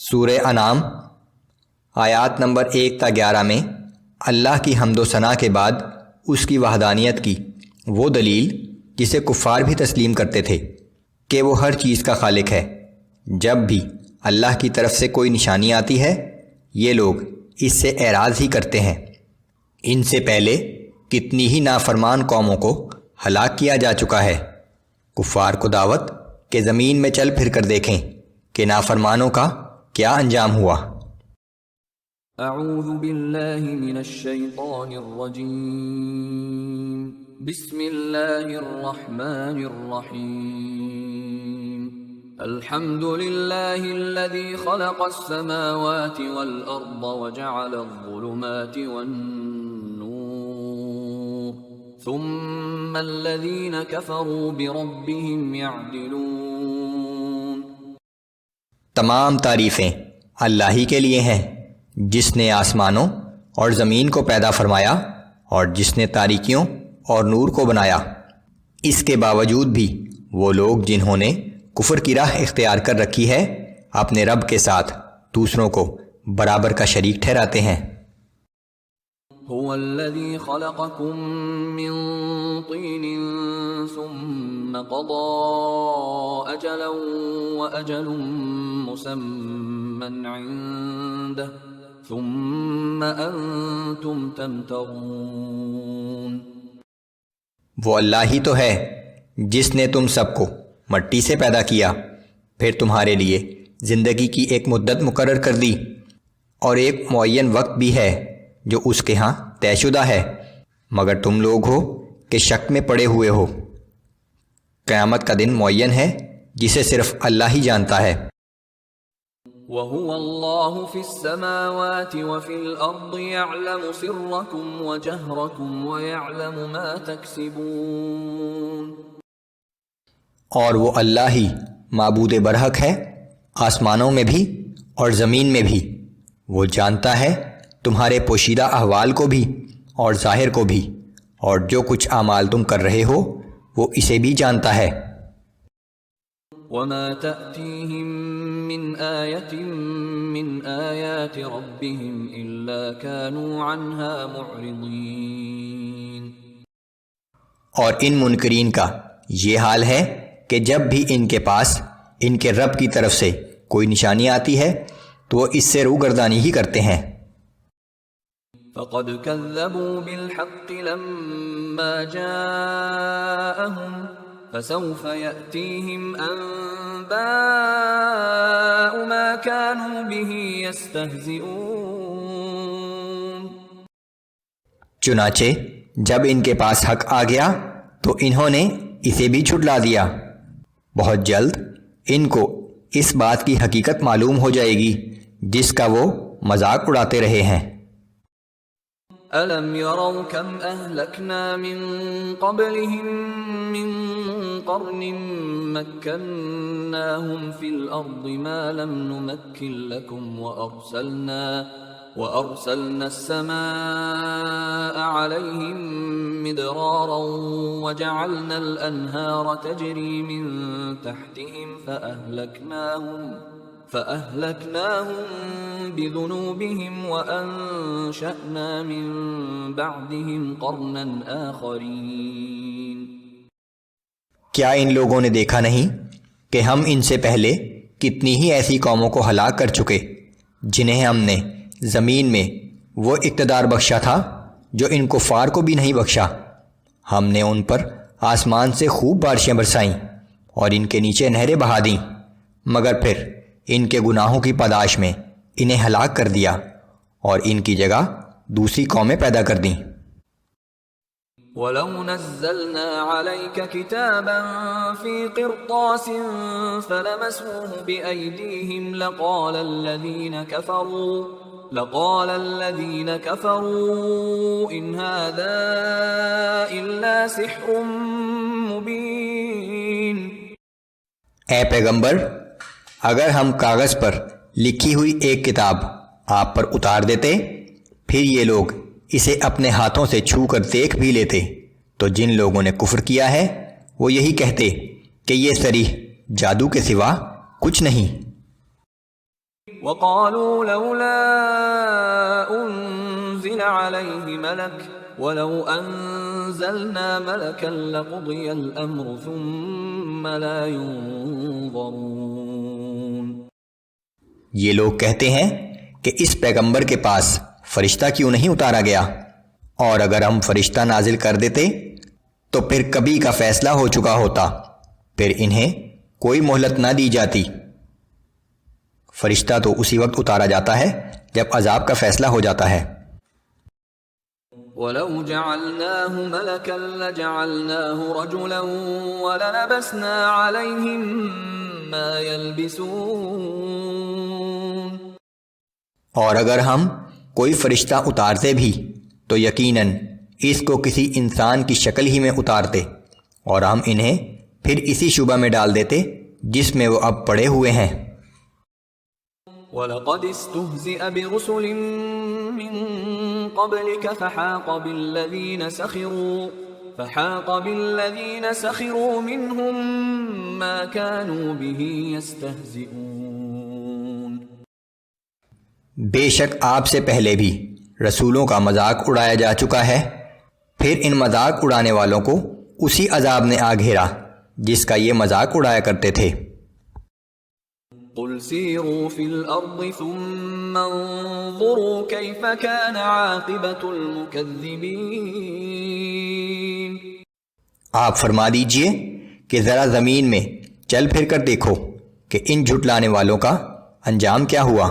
سورہ انعام آیات نمبر 1 تا 11 میں اللہ کی حمد و ثنا کے بعد اس کی وحدانیت کی وہ دلیل جسے کفار بھی تسلیم کرتے تھے کہ وہ ہر چیز کا خالق ہے۔ جب بھی اللہ کی طرف سے کوئی نشانی آتی ہے یہ لوگ اس سے اعراض ہی کرتے ہیں۔ ان سے پہلے کتنی ہی نافرمان قوموں کو ہلاک کیا جا چکا ہے۔ کفار کو دعوت کہ زمین میں چل پھر کر دیکھیں کہ نافرمانوں کا کیا انجام ہوا۔ اعوذ باللہ من الشیطان الرجیم، بسم اللہ الرحمن الرحیم۔ الحمد للہ الذی خلق السماوات والارض وجعل الظلمات والنور ثم الذین کفروا بربهم یعدلون۔ تمام تعریفیں اللہ ہی کے لیے ہیں جس نے آسمانوں اور زمین کو پیدا فرمایا اور جس نے تاریکیوں اور نور کو بنایا۔ اس کے باوجود بھی وہ لوگ جنہوں نے کفر کی راہ اختیار کر رکھی ہے اپنے رب کے ساتھ دوسروں کو برابر کا شریک ٹھہراتے ہیں۔ هو الذي خلقكم من طين ثم قضى أجلا وأجل مسمى عنده ثم أنتم تمترون۔ وہ اللہ ہی تو ہے جس نے تم سب کو مٹی سے پیدا کیا، پھر تمہارے لیے زندگی کی ایک مدت مقرر کر دی اور ایک معین وقت بھی ہے جو اس کے ہاں طے شدہ ہے، مگر تم لوگ ہو کہ شک میں پڑے ہوئے ہو۔ قیامت کا دن معین ہے جسے صرف اللہ ہی جانتا ہے۔ وَهُوَ اللَّهُ فِي السَّمَاوَاتِ وَفِي الْأَرْضِ يَعْلَمُ سِرَّكُمْ وَجَهْرَكُمْ وَيَعْلَمُ مَا تَكْسِبُونَ۔ اور وہ اللہ ہی معبود برحق ہے، آسمانوں میں بھی اور زمین میں بھی۔ وہ جانتا ہے تمہارے پوشیدہ احوال کو بھی اور ظاہر کو بھی، اور جو کچھ اعمال تم کر رہے ہو وہ اسے بھی جانتا ہے۔ وَمَا تَأْتِيهِم مِّنْ آيَةٍ مِّنْ آيَاتِ رَبِّهِمْ إِلَّا كَانُوا عَنْهَا مُعْرِضِينَ۔ اور ان منکرین کا یہ حال ہے کہ جب بھی ان کے پاس ان کے رب کی طرف سے کوئی نشانی آتی ہے تو وہ اس سے روگردانی ہی کرتے ہیں۔ فَقَدْ كَذَّبُوا بِالْحَقِّ لَمَّا جَاءَهُمْ فَسَوْفَ يَأْتِيهِمْ أَنبَاءُ مَا كَانُوا بِهِ يَسْتَهْزِئُونَ۔ چنانچہ جب ان کے پاس حق آ گیا تو انہوں نے اسے بھی جھٹلا دیا۔ بہت جلد ان کو اس بات کی حقیقت معلوم ہو جائے گی جس کا وہ مذاق اڑاتے رہے ہیں۔ أَلَمْ يَرَوْا كَمْ أَهْلَكْنَا مِنْ قَبْلِهِمْ مِنْ قَرْنٍ مَكَّنَّاهُمْ فِي الْأَرْضِ مَا لَمْ نُمَكِّنْ لَكُمْ وَأَرْسَلْنَا السَّمَاءَ عَلَيْهِمْ مِدْرَارًا وَجَعَلْنَا الْأَنْهَارَ تَجْرِي مِنْ تَحْتِهِمْ فَأَهْلَكْنَاهُمْ بِذُنُوبِهِمْ وَأَنشَأْنَا مِنْ بَعْدِهِمْ قَرْنًا آخَرِينَ۔ کیا ان لوگوں نے دیکھا نہیں کہ ہم ان سے پہلے کتنی ہی ایسی قوموں کو ہلاک کر چکے جنہیں ہم نے زمین میں وہ اقتدار بخشا تھا جو ان کفار کو بھی نہیں بخشا۔ ہم نے ان پر آسمان سے خوب بارشیں برسائیں اور ان کے نیچے نہریں بہا دیں، مگر پھر ان کے گناہوں کی پاداش میں انہیں ہلاک کر دیا اور ان کی جگہ دوسری قومیں پیدا کر دیں۔ وَلَوْ نَزَّلْنَا عَلَيْكَ كِتَابًا فِي قِرْطَاسٍ فَلَمَسُوهُ بِأَيْدِيهِمْ لَقَالَ الَّذِينَ كَفَرُوا إِنْ هَذَا إِلَّا سِحْرٌ مُبِينٌ۔ اے پیغمبر، اگر ہم کاغذ پر لکھی ہوئی ایک کتاب آپ پر اتار دیتے پھر یہ لوگ اسے اپنے ہاتھوں سے چھو کر دیکھ بھی لیتے تو جن لوگوں نے کفر کیا ہے وہ یہی کہتے کہ یہ صریح جادو کے سوا کچھ نہیں۔ وقالوا لولا أنزل عليه ملك ولو أنزلنا ملكا لقضي الأمر ثم لا ينظرون۔ یہ لوگ کہتے ہیں کہ اس پیغمبر کے پاس فرشتہ کیوں نہیں اتارا گیا، اور اگر ہم فرشتہ نازل کر دیتے تو پھر کبھی کا فیصلہ ہو چکا ہوتا، پھر انہیں کوئی مہلت نہ دی جاتی۔ فرشتہ تو اسی وقت اتارا جاتا ہے جب عذاب کا فیصلہ ہو جاتا ہے۔ وَلَوْ جَعَلْنَاهُ مَلَكًا لَجَعَلْنَاهُ رَجُلًا وَلَلَبَسْنَا عَلَيْهِمْ مَا يَلْبِسُونَ۔ اور اگر ہم کوئی فرشتہ اتارتے بھی تو یقیناً اس کو کسی انسان کی شکل ہی میں اتارتے، اور ہم انہیں پھر اسی شعبہ میں ڈال دیتے جس میں وہ اب پڑے ہوئے ہیں۔ وَلَقَدِ اسْتُهْزِئَ بِرُسُلٍ مِّن قَبْلِكَ فَحَاقَ بِالَّذِينَ سَخِرُوا مِنْهُمْ مَا كَانُوا بِهِ يَسْتَهْزِئُونَ۔ بے شک آپ سے پہلے بھی رسولوں کا مذاق اڑایا جا چکا ہے، پھر ان مذاق اڑانے والوں کو اسی عذاب نے آ گھیرا جس کا یہ مذاق اڑایا کرتے تھے۔ قُلْ سِيرُوا فِي الْأَرْضِ ثُمَّ انظُرُوا كَيْفَ كَانَ عَاقِبَةُ الْمُكَذِّبِينَ۔ آپ فرما دیجئے کہ ذرا زمین میں چل پھر کر دیکھو کہ ان جھٹلانے والوں کا انجام کیا ہوا۔